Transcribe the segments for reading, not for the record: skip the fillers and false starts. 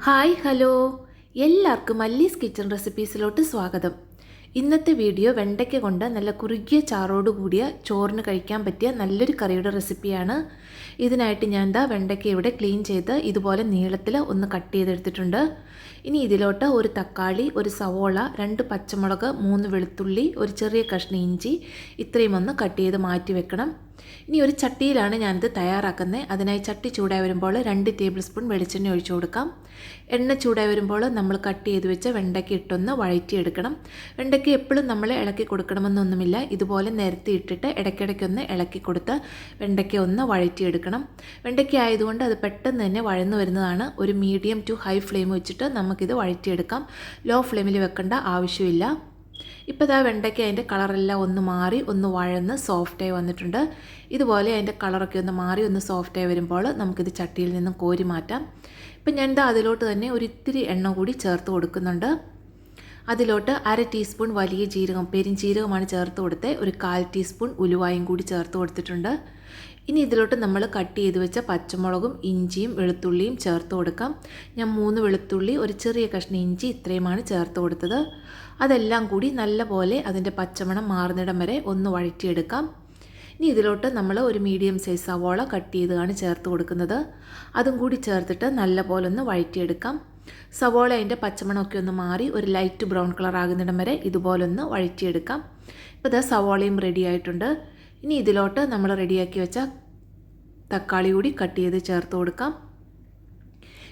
Hi hello എല്ലാവർക്കും മല്ലീസ് kitchen റെസിപ്പീസിലോട്ട് സ്വാഗതം. ഇന്നത്തെ വീഡിയോ വെണ്ടയ്ക്ക കൊണ്ട് നല്ല കുറുകിയ ചാറോട് കൂടിയ ചോറിന് കഴിക്കാൻ പറ്റിയ നല്ലൊരു കറിയുടെ റെസിപ്പിയാണ്. ഇതിനായിട്ട് ഞാൻ വെണ്ടയ്ക്ക ഇവിടെ ക്ലീൻ ചെയ്ത് ഇതുപോലെ നീളത്തിൽ ഒന്ന് കട്ട് ചെയ്തെടുത്തിട്ടുണ്ട്. ഇനി ഇതിലോട്ട് ഒരു തക്കാളി, ഒരു സവോള, 2 പച്ചമുളക്, 3 വെളുത്തുള്ളി, ഒരു ചെറിയ കഷ്ണം ഇഞ്ചി ഇത്രയും ഒന്ന് കട്ട് ചെയ്ത് മാറ്റി വെക്കണം. ഇനി ഒരു ചട്ടിയിലാണ് ഞാനിത് തയ്യാറാക്കുന്നത്. അതിനായി ചട്ടി ചൂടായി വരുമ്പോൾ 2 ടേബിൾ സ്പൂൺ വെളിച്ചെണ്ണ ഒഴിച്ചു കൊടുക്കാം. എണ്ണ ചൂടായി വരുമ്പോൾ നമ്മൾ കട്ട് ചെയ്ത് വെച്ച വെണ്ടയ്ക്ക ഇട്ടൊന്ന് വഴറ്റിയെടുക്കണം. വെണ്ടയ്ക്ക എപ്പോഴും നമ്മൾ ഇളക്കി കൊടുക്കണമെന്നൊന്നുമില്ല. ഇതുപോലെ നിരത്തി ഇട്ടിട്ട് ഇടയ്ക്കിടയ്ക്കൊന്ന് ഇളക്കി കൊടുത്ത് വെണ്ടയ്ക്ക ഒന്ന് വഴറ്റിയെടുക്കണം. വെണ്ടയ്ക്ക ആയതുകൊണ്ട് അത് പെട്ടെന്ന് തന്നെ വഴന്നു വരുന്നതാണ്. ഒരു മീഡിയം ടു ഹൈ ഫ്ലെയിം വെച്ചിട്ട് നമുക്കിത് വഴറ്റിയെടുക്കാം. ലോ ഫ്ലെയിമിൽ വെക്കേണ്ട ആവശ്യമില്ല. ഇപ്പോൾ വെണ്ടയ്ക്ക അതിൻ്റെ കളറെല്ലാം ഒന്ന് മാറി ഒന്ന് വഴന്ന് സോഫ്റ്റായി വന്നിട്ടുണ്ട്. ഇതുപോലെ അതിൻ്റെ കളറൊക്കെ ഒന്ന് മാറി ഒന്ന് സോഫ്റ്റായി വരുമ്പോൾ നമുക്കിത് ചട്ടിയിൽ നിന്നും കോരി മാറ്റാം. ഇപ്പം ഞാൻ അതിലോട്ട് തന്നെ ഒരു ഇത്തിരി എണ്ണ കൂടി ചേർത്ത് കൊടുക്കുന്നുണ്ട്. അതിലോട്ട് 1/2 ടീസ്പൂൺ വലിയ ജീരകം, പെരിഞ്ജീരകമാണ് ചേർത്ത് കൊടുത്തത്. ഒരു 1/4 ടീസ്പൂൺ ഉലുവായും കൂടി ചേർത്ത് കൊടുത്തിട്ടുണ്ട്. ഇനി ഇതിലോട്ട് നമ്മൾ കട്ട് ചെയ്ത് വെച്ച പച്ചമുളകും ഇഞ്ചിയും വെളുത്തുള്ളിയും ചേർത്ത് കൊടുക്കാം. ഞാൻ 3 വെളുത്തുള്ളി, ഒരു ചെറിയ കഷ്ണം ഇഞ്ചി ഇത്രയുമാണ് ചേർത്ത് കൊടുത്തത്. അതെല്ലാം കൂടി നല്ലപോലെ അതിൻ്റെ പച്ചമണം മാറുന്നിടം വരെ ഒന്ന് വഴറ്റിയെടുക്കാം. ഇനി ഇതിലോട്ട് നമ്മൾ ഒരു മീഡിയം സൈസ് സവോള കട്ട് ചെയ്താണ് ചേർത്ത് കൊടുക്കുന്നത്. അതും കൂടി ചേർത്തിട്ട് നല്ലപോലെ ഒന്ന് വഴറ്റിയെടുക്കാം. സവോള അതിൻ്റെ പച്ചമണമൊക്കെ ഒന്ന് മാറി ഒരു ലൈറ്റ് ബ്രൗൺ കളർ ആകുന്നിടം വരെ ഇതുപോലൊന്ന് വഴറ്റിയെടുക്കാം. ഇപ്പോൾ സവോളയും റെഡി ആയിട്ടുണ്ട്. ഇനി ഇതിലോട്ട് നമ്മൾ റെഡിയാക്കി വെച്ച തക്കാളി കൂടി കട്ട് ചെയ്ത് ചേർത്ത് കൊടുക്കാം.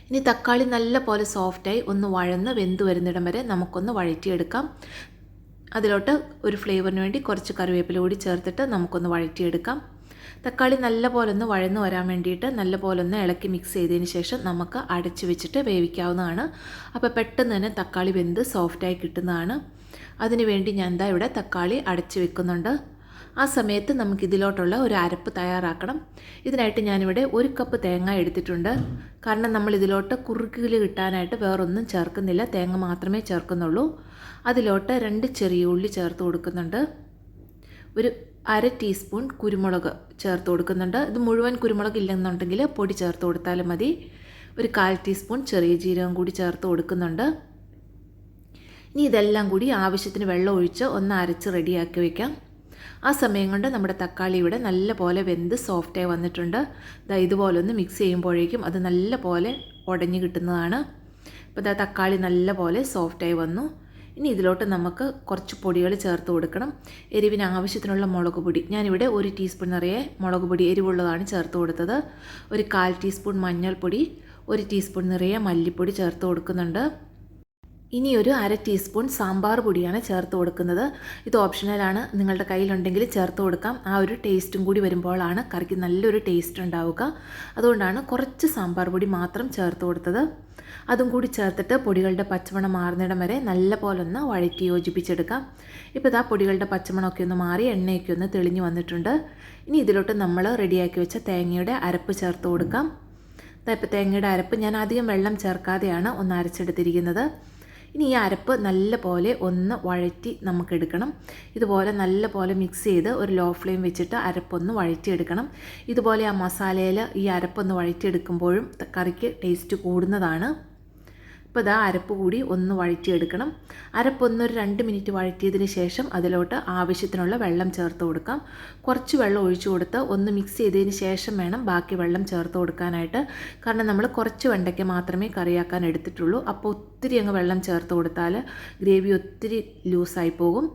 ഇനി തക്കാളി നല്ല പോലെ സോഫ്റ്റായി ഒന്ന് വഴന്ന് വെന്ത് വരുന്നിടം വരെ നമുക്കൊന്ന് വഴറ്റിയെടുക്കാം. അതിലോട്ട് ഒരു ഫ്ലേവറിന് വേണ്ടി കുറച്ച് കറിവേപ്പില കൂടി ചേർത്തിട്ട് നമുക്കൊന്ന് വഴറ്റിയെടുക്കാം. തക്കാളി നല്ല പോലെ ഒന്ന് വഴന്ന് വരാൻ വേണ്ടിയിട്ട് നല്ല പോലെ ഒന്ന് ഇളക്കി മിക്സ് ചെയ്തതിന് ശേഷം നമുക്ക് അടച്ച് വെച്ചിട്ട് വേവിക്കാവുന്നതാണ്. അപ്പോൾ പെട്ടെന്ന് തന്നെ തക്കാളി വെന്ത് സോഫ്റ്റായി കിട്ടുന്നതാണ്. അതിന് വേണ്ടി ഞാൻ ഇവിടെ തക്കാളി അടച്ച് വെക്കുന്നുണ്ട്. ആ സമയത്ത് നമുക്കിതിലോട്ടുള്ള ഒരു അരപ്പ് തയ്യാറാക്കണം. ഇതിനായിട്ട് ഞാനിവിടെ 1 കപ്പ് തേങ്ങ എടുത്തിട്ടുണ്ട്. കാരണം നമ്മൾ ഇതിലോട്ട് കുറുക്കിൽ കിട്ടാനായിട്ട് വേറൊന്നും ചേർക്കുന്നില്ല, തേങ്ങ മാത്രമേ ചേർക്കുന്നുള്ളൂ. അതിലോട്ട് 2 ചെറിയ ഉള്ളി ചേർത്ത് കൊടുക്കുന്നുണ്ട്. ഒരു 1/2 ടീസ്പൂൺ കുരുമുളക് ചേർത്ത് കൊടുക്കുന്നുണ്ട്. ഇത് മുഴുവൻ കുരുമുളക് ഇല്ലെന്നുണ്ടെങ്കിൽ പൊടി ചേർത്ത് കൊടുത്താലും മതി. ഒരു 1/4 ടീസ്പൂൺ ചെറിയ ജീരകം കൂടി ചേർത്ത് കൊടുക്കുന്നുണ്ട്. ഇനി ഇതെല്ലാം കൂടി ആവശ്യത്തിന് വെള്ളം ഒഴിച്ച് ഒന്ന് അരച്ച് റെഡിയാക്കി വയ്ക്കാം. ആ സമയം കൊണ്ട് നമ്മുടെ തക്കാളി ഇവിടെ നല്ല പോലെ വെന്ത് സോഫ്റ്റായി വന്നിട്ടുണ്ട്. ഇതുപോലെ ഒന്ന് മിക്സ് ചെയ്യുമ്പോഴേക്കും അത് നല്ല പോലെ ഉടഞ്ഞു കിട്ടുന്നതാണ്. ഇപ്പോൾ തക്കാളി നല്ല പോലെ സോഫ്റ്റായി വന്നു. ഇനി ഇതിലോട്ട് നമുക്ക് കുറച്ച് പൊടികൾ ചേർത്ത് കൊടുക്കണം. എരിവിന് ആവശ്യത്തിനുള്ള മുളക് പൊടി ഞാനിവിടെ 1 ടീസ്പൂൺ നിറയെ മുളക് പൊടി എരിവുള്ളതാണ് ചേർത്ത് കൊടുത്തത്. ഒരു 1/4 ടീസ്പൂൺ മഞ്ഞൾപ്പൊടി, 1 ടീസ്പൂൺ നിറയെ മല്ലിപ്പൊടി ചേർത്ത് കൊടുക്കുന്നുണ്ട്. ഇനി ഒരു 1/2 ടീസ്പൂൺ സാമ്പാർ പൊടിയാണ് ചേർത്ത് കൊടുക്കുന്നത്. ഇത് ഓപ്ഷണലാണ്, നിങ്ങളുടെ കയ്യിലുണ്ടെങ്കിൽ ചേർത്ത് കൊടുക്കാം. ആ ഒരു ടേസ്റ്റും കൂടി വരുമ്പോഴാണ് കറിക്ക് നല്ലൊരു ടേസ്റ്റ് ഉണ്ടാവുക. അതുകൊണ്ടാണ് കുറച്ച് സാമ്പാർ പൊടി മാത്രം ചേർത്ത് കൊടുത്തത്. അതും കൂടി ചേർത്തിട്ട് പൊടികളുടെ പച്ചമണം മാറുന്നിടം വരെ നല്ല പോലെ ഒന്ന് വഴറ്റി യോജിപ്പിച്ചെടുക്കാം. ഇപ്പോൾ പൊടികളുടെ പച്ചമണമൊക്കെ ഒന്ന് മാറി എണ്ണയൊക്കെ ഒന്ന് തെളിഞ്ഞു വന്നിട്ടുണ്ട്. ഇനി ഇതിലോട്ട് നമ്മൾ റെഡിയാക്കി വെച്ച തേങ്ങയുടെ അരപ്പ് ചേർത്ത് കൊടുക്കാം. ഇപ്പോൾ തേങ്ങയുടെ അരപ്പ് ഞാൻ അധികം വെള്ളം ചേർക്കാതെയാണ് ഒന്ന് അരച്ചെടുത്തിരിക്കുന്നത്. ഇനി ഈ അരപ്പ് നല്ല പോലെ ഒന്ന് വഴറ്റി നമുക്കെടുക്കണം. ഇതുപോലെ നല്ല പോലെ മിക്സ് ചെയ്ത് ഒരു ലോ ഫ്ലെയിം വെച്ചിട്ട് അരപ്പൊന്ന് വഴറ്റിയെടുക്കണം. ഇതുപോലെ ആ മസാലയിൽ ഈ അരപ്പൊന്ന് വഴറ്റിയെടുക്കുമ്പോഴും കറിക്ക് ടേസ്റ്റ് കൂടുന്നതാണ്. ഇപ്പോൾ അരപ്പ് കൂടി ഒന്ന് വഴറ്റിയെടുക്കണം. അരപ്പൊന്നൊരു 2 മിനിറ്റ് വഴറ്റിയതിന് ശേഷം അതിലോട്ട് ആവശ്യത്തിനുള്ള വെള്ളം ചേർത്ത് കൊടുക്കാം. കുറച്ച് വെള്ളം ഒഴിച്ചു കൊടുത്ത് ഒന്ന് മിക്സ് ചെയ്തതിന് ശേഷം വേണം ബാക്കി വെള്ളം ചേർത്ത് കൊടുക്കാനായിട്ട്. കാരണം നമ്മൾ കുറച്ച് വെണ്ടയ്ക്ക മാത്രമേ കറിയാക്കാൻ എടുത്തിട്ടുള്ളൂ. അപ്പോൾ ഒത്തിരി അങ്ങ് വെള്ളം ചേർത്ത് കൊടുത്താൽ ഗ്രേവി ഒത്തിരി ലൂസായി പോകും.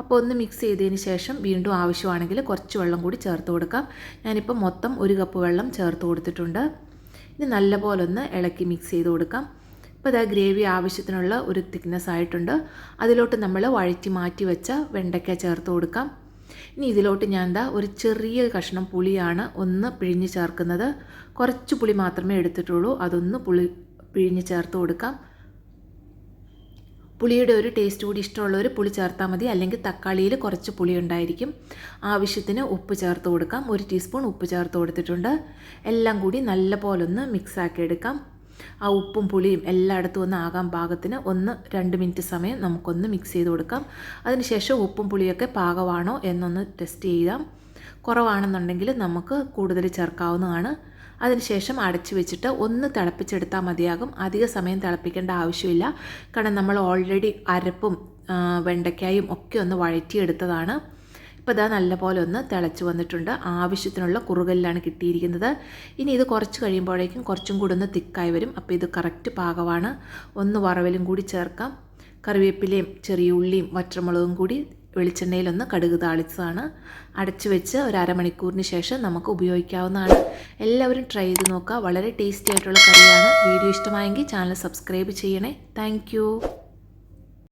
അപ്പോൾ ഒന്ന് മിക്സ് ചെയ്തതിന് ശേഷം വീണ്ടും ആവശ്യമാണെങ്കിൽ കുറച്ച് വെള്ളം കൂടി ചേർത്ത് കൊടുക്കാം. ഞാനിപ്പോൾ മൊത്തം 1 കപ്പ് വെള്ളം ചേർത്ത് കൊടുത്തിട്ടുണ്ട്. ഇനി നല്ലപോലെ ഒന്ന് ഇളക്കി മിക്സ് ചെയ്ത് കൊടുക്കാം. ഇപ്പോൾ ഗ്രേവി ആവശ്യത്തിനുള്ള ഒരു തിക്നെസ് ആയിട്ടുണ്ട്. അതിലോട്ട് നമ്മൾ വഴറ്റി മാറ്റി വെച്ച വെണ്ടയ്ക്ക ചേർത്ത് കൊടുക്കാം. ഇനി ഇതിലോട്ട് ഞാൻ ഒരു ചെറിയ കഷ്ണം പുളിയാണ് ഒന്ന് പിഴിഞ്ഞ് ചേർക്കുന്നത്. കുറച്ച് പുളി മാത്രമേ എടുത്തിട്ടുള്ളൂ. അതൊന്ന് പിഴിഞ്ഞ് ചേർത്ത് കൊടുക്കാം. പുളിയുടെ ഒരു ടേസ്റ്റ് കൂടി ഇഷ്ടമുള്ളവർ പുളി ചേർത്താൽ മതി, അല്ലെങ്കിൽ തക്കാളിയിൽ കുറച്ച് പുളി ഉണ്ടായിരിക്കും. ആവശ്യത്തിന് ഉപ്പ് ചേർത്ത് കൊടുക്കാം. 1 ടീസ്പൂൺ ഉപ്പ് ചേർത്ത് കൊടുത്തിട്ടുണ്ട്. എല്ലാം കൂടി നല്ല പോലെ ഒന്ന് മിക്സാക്കി എടുക്കാം. ആ ഉപ്പും പുളിയും എല്ലായിടത്തും ഒന്ന് ആകാൻ പാകത്തിന് 1-2 മിനിറ്റ് സമയം നമുക്കൊന്ന് മിക്സ് ചെയ്ത് കൊടുക്കാം. അതിനുശേഷം ഉപ്പും പുളിയൊക്കെ പാകമാണോ എന്നൊന്ന് ടെസ്റ്റ് ചെയ്യാം. കുറവാണെന്നുണ്ടെങ്കിൽ നമുക്ക് കൂടുതൽ ചേർക്കാവുന്നതാണ്. അതിനുശേഷം അടച്ചു വെച്ചിട്ട് ഒന്ന് തിളപ്പിച്ചെടുത്താൽ മതിയാകും. അധിക സമയം തിളപ്പിക്കേണ്ട ആവശ്യമില്ല. കാരണം നമ്മൾ ഓൾറെഡി അരപ്പും വെണ്ടയ്ക്കായും ഒക്കെ ഒന്ന് വഴറ്റിയെടുത്തതാണ്. ഇപ്പോൾ ഇതാ നല്ലപോലെ ഒന്ന് തിളച്ച് വന്നിട്ടുണ്ട്. ആവശ്യത്തിനുള്ള കുറുകലിലാണ് കിട്ടിയിരിക്കുന്നത്. ഇനി ഇത് കുറച്ച് കഴിയുമ്പോഴേക്കും കുറച്ചും കൂടി ഒന്ന് തിക്കായി വരും. അപ്പോൾ ഇത് കറക്റ്റ് പാകമാണ്. ഒന്ന് വറവലും കൂടി ചേർക്കാം. കറിവേപ്പിലയും ചെറിയ ഉള്ളിയും വറ്റൽമുളകും കൂടി വെളിച്ചെണ്ണയിലൊന്ന് കടുക് താളിച്ചതാണ്. അടച്ചു വെച്ച് ഒരു അരമണിക്കൂറിന് ശേഷം നമുക്ക് ഉപയോഗിക്കാവുന്നതാണ്. എല്ലാവരും ട്രൈ ചെയ്ത് നോക്കുക. വളരെ ടേസ്റ്റി ആയിട്ടുള്ള കറിയാണ്. വീഡിയോ ഇഷ്ടമായെങ്കിൽ ചാനൽ സബ്സ്ക്രൈബ് ചെയ്യണേ. താങ്ക്